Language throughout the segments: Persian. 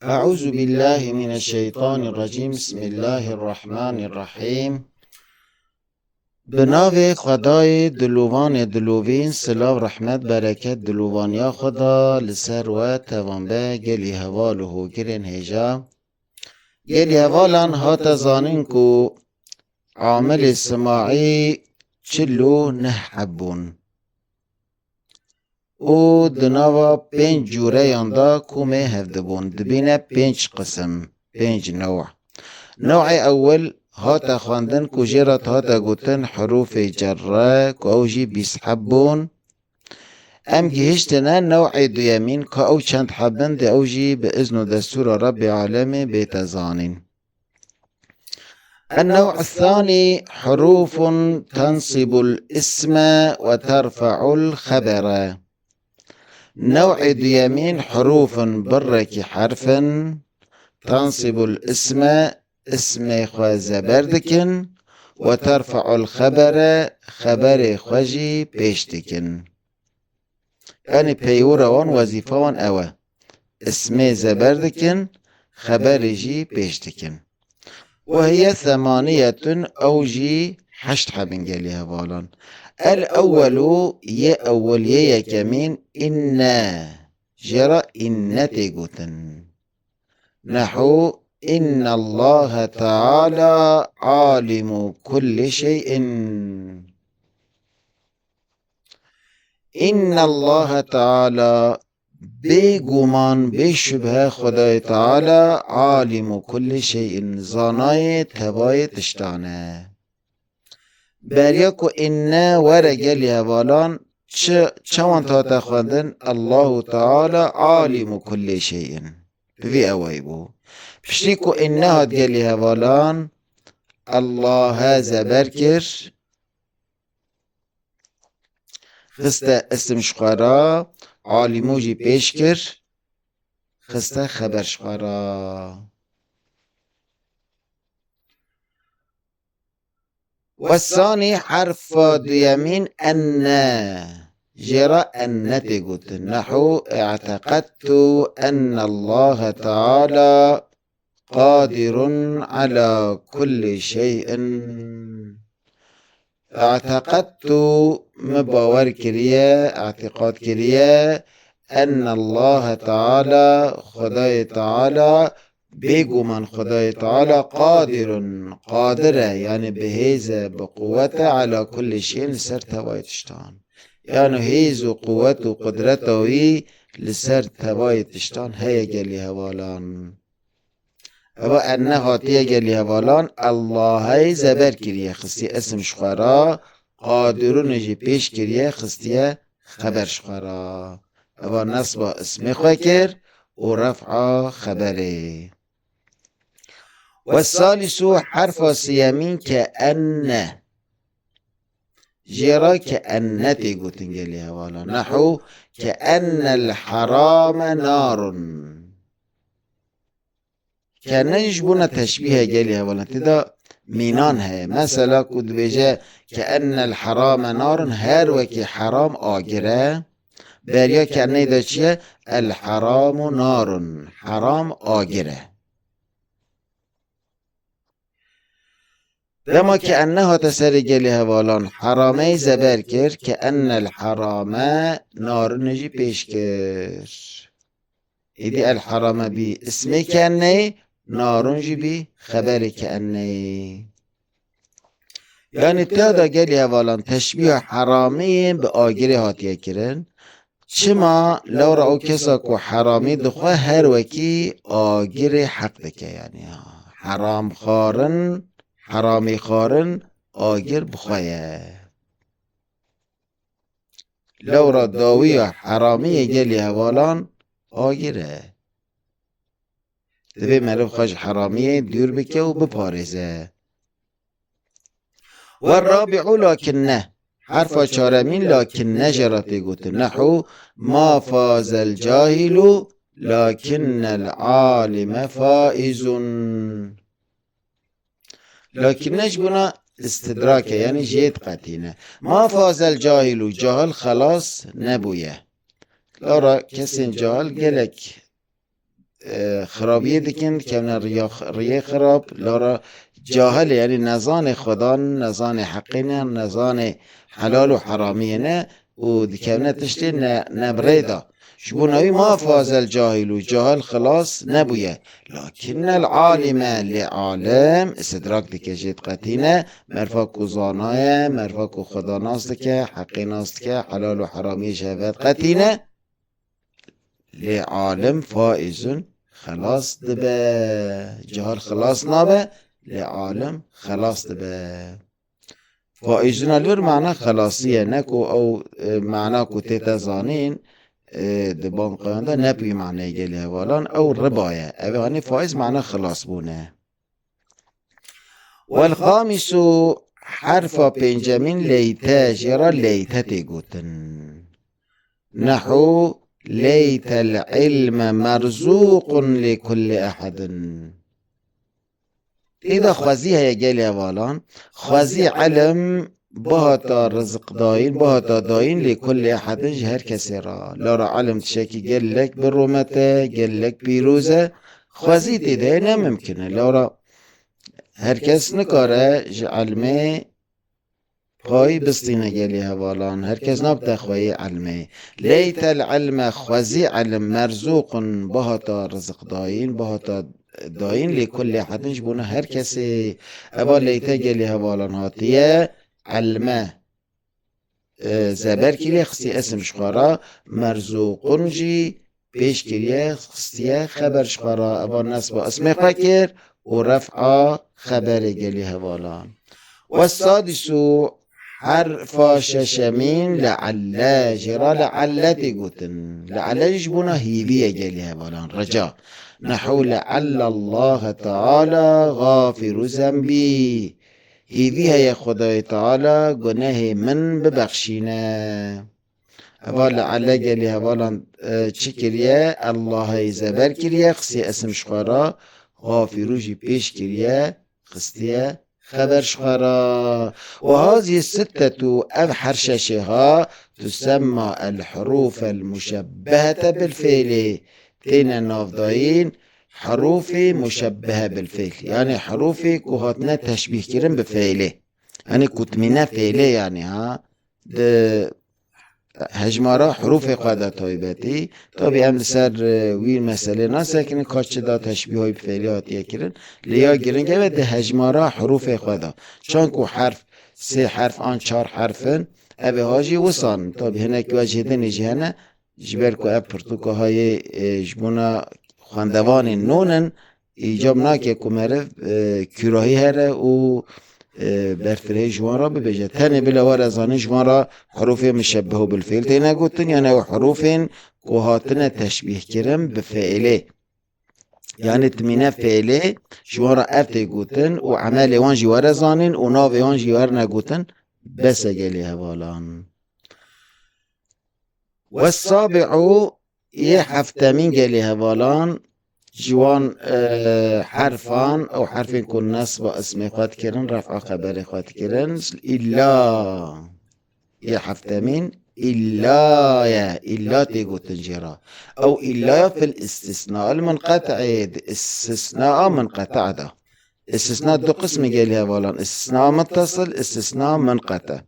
أعوذ بالله من الشیطان الرجیم. بسم الله الرحمن الرحیم. به نام خدای دلوان دلوین، سلاو رحمت برکت دلوانیا خدا لسر و توانبه گلی هوال و گرن هجا گلی هوالان هات زانین کو عامل سماعی چلو نحبون او دناوا 5 جوره یاندا کومه هفدبون دبینه 5 قسم 5 نوع. نوع اول هاتا خواندن کو جیرات هاتا گوتن حروف جره که او جی 20 حبون. ام گهشتنا نوع دویمین که او چند حبن ده او جی به اذن و دستور رب عالم بیتزانین. النوع الثاني حروف تنصب الاسم وترفع الخبر. نوع دویمین حروف برك حرفا تنصب الاسم اسم خو زبر دکن و ترفع الخبر خبر خوشی پیش دکن. یعنی پیور وان وظیفه وان اوه اسم زبر دکن خبر جی پیش دکن. و هي 8 او جی 8 حبن گلی هوالان. الاول اوليه يكمين إنا جرى إنتي قوتن نحو إن الله تعالى عالم كل شيء. إن الله تعالى بگمان بشبه خدای تعالى عالم كل شيء زانای تبای تشتانه. بریا کو اینا ورگلی هوالان چوان تا تخواندن الله تعالى عالم كل شيء في اویبو پشتی کو اینا هاد گلی هوالان الله زبر کر خسته اسم شخارا عالمو جی پیش کر خسته خبر شخارا. والثاني حرف ديمين أن جرى أن تقول نحو اعتقدت أن الله تعالى قادر على كل شيء. اعتقدت مباور كريا اعتقاد كريا أن الله تعالى خدای تعالى بگو من خدای تعالی قادره یعنی به هیز بقوت علی کل شیء لسر توایتشتان. یعنی هیز و قوت و قدرت وی لسر توایتشتان هی گلی هوالان. و انه هاتیه گلی هوالان الله زبر کریه خستی اسم شخورا قادرون جی پیش کریه خستی خبر شخورا و نصب اسم خواه کر و رفع خبره. والثالث حرف سيامين كأن جرى كأن تيقوتن جلي هوالا نحو كأن الحرام نار. كأن يجبون تشبيه جلي هوالا تدا مينان هي مثلا كد بجا كأن الحرام نار هر وكي حرام آجره بريا كأن إذا چيه الحرام نار حرام آجره. لما كأنها تسري گلی هوالان حرامه زبر کر كأن الحرامه نار نجي پیش کر. ایدی الحرامه بی اسم كأنه نارون جي بي خبر كأنه. يعني تادا گلی هوالان تشبيه حرامه به آگری هاتیه کرن. چما لو رأو کسا کو حرامی دخواه هر وکی آگر حق دکه. يعني حرام خارن حرامی خارن آگر بخواه. لو را داوی حرامی گلی هوالان آگره دبی مروف خوش حرامی دور بکه و بپارزه. والرابع لكنه حرف چارمین لكنه جراتی گوته نحو ما فاز الجاهل لكن العالم فائز. لكنش بنا استدراكه يعني جيت قتينه. ما فاز الجاهل جاهل خلاص نبويه. لارا كسين جاهل قلك خرابیه دکن که ریه خراب لارا جاهل یعنی نزان خدا نزان حقینه نزان حلال و حرامیه نه و دکونه تشتی نبریدا شبونوی ما فاز الجاهل جاهل خلاص نبويه لكن العالم لعالم استدراك دكه جيد قتينه مرفاك زانايه مرفاك خدا ناس دكه حقي ناس دكه حلال و حرامي شهوات قتينه لعالم فائز خلاص دبه جهال خلاص نابه لعالم خلاص دبه فائزون الور معنى خلاصية نكو او معنى كو تتزانين دبان قيانده نبي معنى يجيلي هوالان او رباية او هاني فائز معنى خلاص بونه والخامس حرف بنجامين ليتا جرى ليتا تيقوتن نحو ليت العلم مرزوق لكل أحد إذا خوزيها يجيلي هوالان خوزي علم بهتا رزق داين بهتا داين لكل أحد هر كسي را لارا علم تشاكي قال لك بالرومته قال لك بيروزه خوزي تده نممكنه لارا هر کس نکاره علمه پای بستینه گلی هوالان هر کس نبته خواهی علمه لیت العلم خوزی علم مرزوق بهتا رزق داین بهتا داین لكل حدنش بونه هر کسی ابا لیت گلی هوالان هاتیه علمه زبر کلیه خستی اسم شخارا مرزوقون جی پیش کلیه خستیه خبر شخارا ابا نصب اسم فکر و رفع خبر گلی هوالان والسادس حرف ششمين لعل جرى لعل تقوتن لعل يجبنا هيبية جلي هوالان رجاء نحو لعل الله تعالى غافر ذنبي هيبيها يا خدای تعالى گناه من ببخشينا اول لعل جلي هوالان چكريا الله زبر كريا خسي اسم شخارا غافر جي بيش كريا خستيا خبر شخرا وهذه الستة أبحر شاشها تسمى الحروف المشبهة بالفعل تين النافضين حروف مشبهة بالفعل يعني حروف كهاتنا تشبيه كرم بفعله يعني كتمنا فعله يعني ها هجمارا حروف قاعدة طایبتی طبعا هم سر وی مسئله ناسه کنه کاچه دا تشبیه های فعلیات یکرن لیا گرنگه و ده هجمارا حروف قاعدة چون که حرف سه حرف آن چار حرفن اوه هاجی وصان طبعا هنک وجه ده نجهنه جبر که اب پرتوکه های جبونا خواندوان نونن ایجاب ناکه کمره کراهی هره و برفره جوان را ببجه تنه بلا ورزانه جوان را حروف مشبه بالفعل تینا گوتن یعنی حروف کوهاتن تشبیه کرم بفعله یعنی تمینه فعله جوان را افته گوتن و عمل وان جوار زانین و ناو وان جوار نگوتن بس گلی هوالان والسابع يحفتمين گلی هوالان جوان حرفان او حرفين كن نصب اسم خود کرن رفع خبر خود کرن إلا يحفتمين إلا تيقو تنجرا او إلا في الاستثناء المنقطع استثناء منقطع ده استثناء دو قسم قالها والان استثناء متصل استثناء منقطع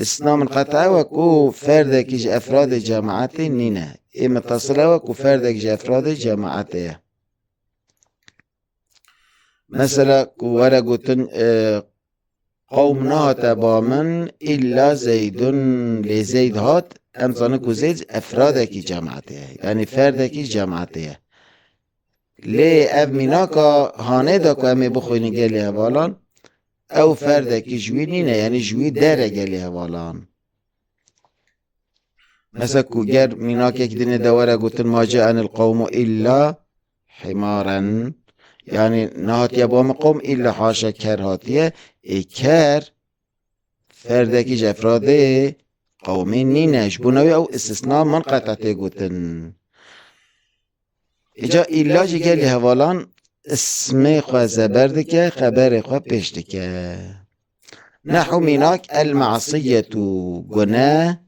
استثناء منقطع وكو فردك جي افراد جماعتي نينه اي متصله وكو فردك جي افراد جماعتي مثلا ورا قلتن قومنا تبامن إلا زيد لزيد هات امزانكو زيد افرادك جماعته يعني فردك جماعته لي ابمناكا هانه داكو امي بخويني قالي هوالان او فردك جوي نينه يعني جوي داره قالي هوالان مثلا كو گر مناكا كدين دورا قلتن ما جاءن القوم إلا حمارا يعني نهات يبام قوم إلا حاشا كر هاتيه كر فردكي جفراده قومين نينش بناوي او استثناء منقطع تيقوتن اجا إلا جي قال هوالان اسم خواه زبردك خبر خواه بيشتك نحو مناك المعصية جناه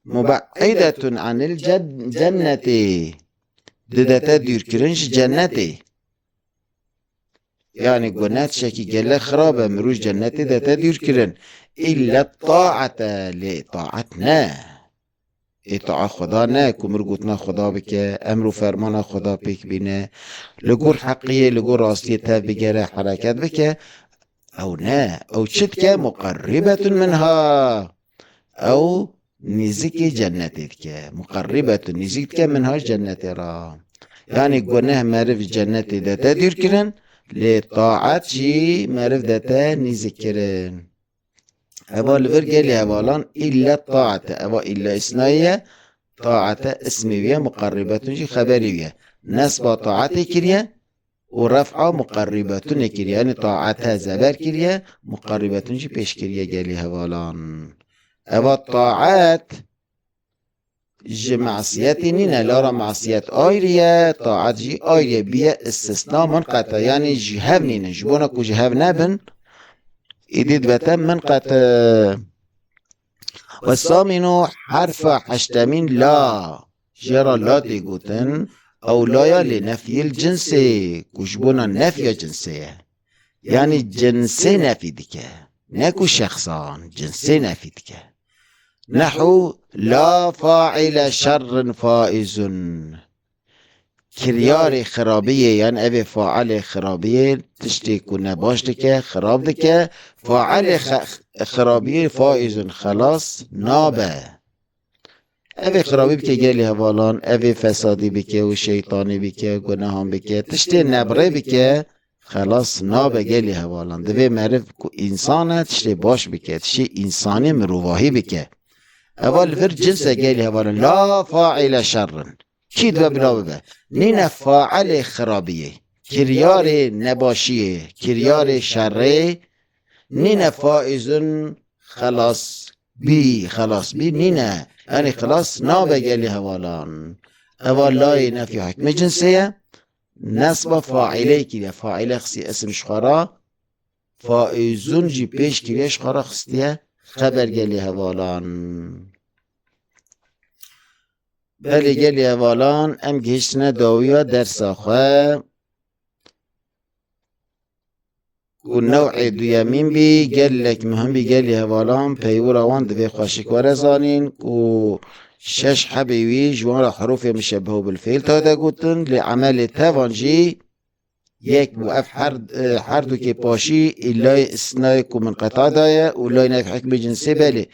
مبعدة عن الجنة ددتا دور کرنش جنته. يعني گناه شکی گله خرابه مروش جنته دتا دور کرن. إلا الطاعة لطاعت نه. اطاعت خدا نه که مرگوتنا خدا بکه امر و فرمان خدا پیک بینه لگور حقیه لگور راستیه تا بگره حرکت بکه او نه او چد که مقربت منها او نزیک جنتی که مقربت نزیک که منها جنتی را يعني گناه معرف جنتی دتا دیر کرن لطاعت جي معرف دتا نزیک کرن اول برجلي هبالان إلا الطاعة أو إلا إسناية طاعة اسمية مقربة جي خبرية نسبة طاعة كريا ورفع مقربة كريا يعني طاعتها زبر كريا مقربة جي بيش كريا جالي هبالان أو الطاعات جي معصيات نينا لارا معصيات آيرية طاعت جي آيرية بيا استثناء منقطع يعني جهاب نينا جبونا كو جهاب نابن إديد بتم منقطع والثامن حرف حشتمين لا جرى لا تيجوتن أو لا لنفي الجنس كشبونا نفي جنسية يعني جنسي نفي دكه نكو شخصان جنسي نفي دكه نحو لا فاعل شر فائز كريار خرابية يعني أبي فاعل خرابية تشتي كنا باش دكه خراب دكه فاعل خرابية فائز خلاص نابه أبي خرابي بكه جالي هوالان أبي فسادي بكه وشيطاني بكه گناهان بكه تشتي نبره بكه خلاص نابه جالي هوالان دوی معرف كو إنسانه تشتي باش بكه تشتي إنساني مروواهي بكه اول فر جنسه جالي هوالان لا فاعل شر كي دو بلا ببه نين فاعل خرابيه كريار نباشيه كريار شره نين فائز خلاص بي نين يعني خلاص نابه جالي هوالان اول لا نفي حكم جنسيه نصب فاعله كده فاعله خسي اسم شخرا فائزون جي پیش كده شخرا خستيه خبر جالي هوالان بله گلی اوالان ام گشتنه داویا در ساخه و نوع دویمین بی گلک مهم بی گلی اوالان پیور وان دوی خوشکوار زانین و شش حبیوی جوان حروف مشبه بالفعل تا دا گوتن لعمل توانجی یک موقف هر دو که پاشی ایلای اسنای که منقطع دایه و لای نفی حکم جنسی بله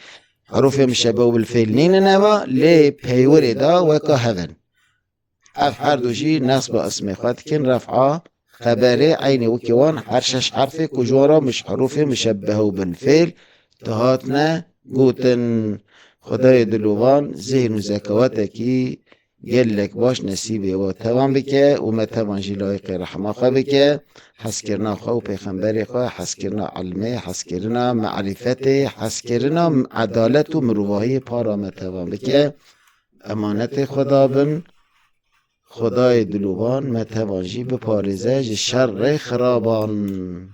حروف مشبه بالفعل نين نوا لي بيوري دا وكا هذن اف هر دوشي نصب اسم خاتكن رفعه خبري عيني وكيوان حرشش حرف كجورا مش حروف مشبه بالفعل تهاتنا قوتن خدای دلوان ذهن و زکواتکی گلک باش نصیبه و توان بکه و ما توان جی لایق رحمه خواه بکه حس کرنا خواه و پیغمبری خواه حس کرنا علمه حس کرنا معرفت حس کرنا عدالت و مروواهی پارا ما توان بکه امانت خدا بن خدای دلوان ما توان جی بپارزه شر خرابان